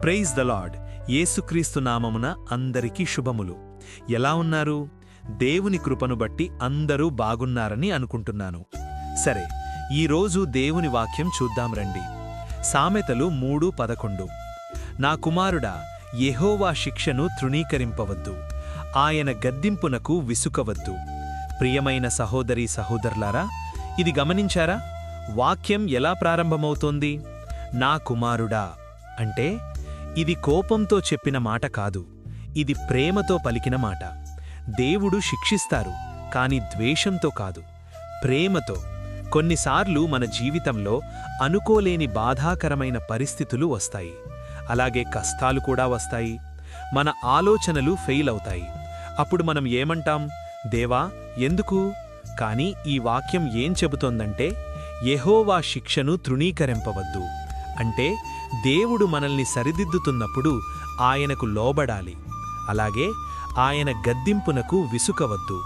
Praise the lord. యేసుక్రీస్తు నామమున అందరికీ శుభములు. ఎలా ఉన్నారు? దేవుని కృపను బట్టి అందరూ బాగున్నారని అనుకుంటున్నాను. సరే, ఈరోజు దేవుని వాక్యం చూద్దాం రండి. సామెతలు 3:11. నా కుమారుడా, యెహోవా శిక్షను తృణీకరింపవద్దు, ఆయన గద్దింపునకు విసుకవద్దు. ప్రియమైన సహోదరీ సహోదరులారా, ఇది గమనించారా? వాక్యం ఎలా ప్రారంభమవుతోంది? నా కుమారుడా అంటే ఇది కోపంతో చెప్పిన మాట కాదు, ఇది ప్రేమతో పలికిన మాట. దేవుడు శిక్షిస్తారు, కాని ద్వేషంతో కాదు, ప్రేమతో. కొన్నిసార్లు మన జీవితంలో అనుకోలేని బాధాకరమైన పరిస్థితులు వస్తాయి, అలాగే కష్టాలు కూడా వస్తాయి. మన ఆలోచనలు ఫెయిల్ అవుతాయి. అప్పుడు మనం ఏమంటాం? దేవా, ఎందుకు? కాని ఈ వాక్యం ఏం చెబుతోందంటే, యెహోవా శిక్షను తృణీకరింపవద్దు అంటే దేవుడు మనల్ని సరిదిద్దుతున్నప్పుడు ఆయనకు లోబడాలి. అలాగే ఆయన గద్దింపునకు విసుకవద్దు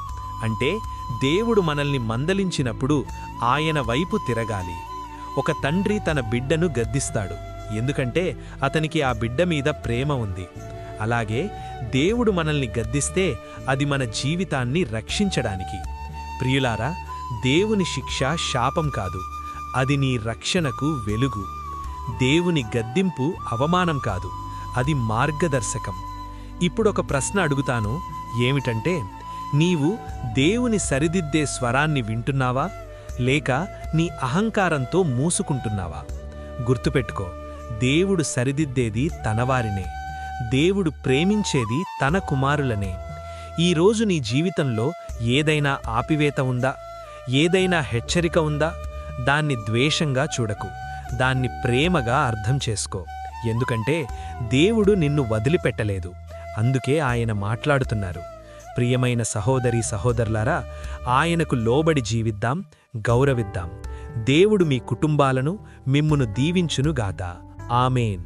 అంటే దేవుడు మనల్ని మందలించినప్పుడు ఆయన వైపు తిరగాలి. ఒక తండ్రి తన బిడ్డను గద్దిస్తాడు, ఎందుకంటే అతనికి ఆ బిడ్డ మీద ప్రేమ ఉంది. అలాగే దేవుడు మనల్ని గద్దిస్తే అది మన జీవితాన్ని రక్షించడానికి. ప్రియులారా, దేవుని శిక్ష శాపం కాదు, అది నీ రక్షణకు వెలుగు. దేవుని గద్దింపు అవమానం కాదు, అది మార్గదర్శకం. ఇప్పుడొక ప్రశ్న అడుగుతాను, ఏమిటంటే, నీవు దేవుని సరిదిద్దే స్వరాన్ని వింటున్నావా, లేక నీ అహంకారంతో మూసుకుంటున్నావా? గుర్తుపెట్టుకో, దేవుడు సరిదిద్దేది తనవారినే, దేవుడు ప్రేమించేది తన కుమారులనే. ఈరోజు నీ జీవితంలో ఏదైనా ఆపివేత ఉందా? ఏదైనా హెచ్చరిక ఉందా? దాన్ని ద్వేషంగా చూడకు, దాన్ని ప్రేమగా అర్థం చేసుకో. ఎందుకంటే దేవుడు నిన్ను వదిలిపెట్టలేదు, అందుకే ఆయన మాట్లాడుతున్నారు. ప్రియమైన సహోదరీ సహోదరులారా, ఆయనకు లోబడి జీవిద్దాం, గౌరవిద్దాం. దేవుడు మీ కుటుంబాలను, మిమ్మును దీవించునుగాక. ఆమేన్.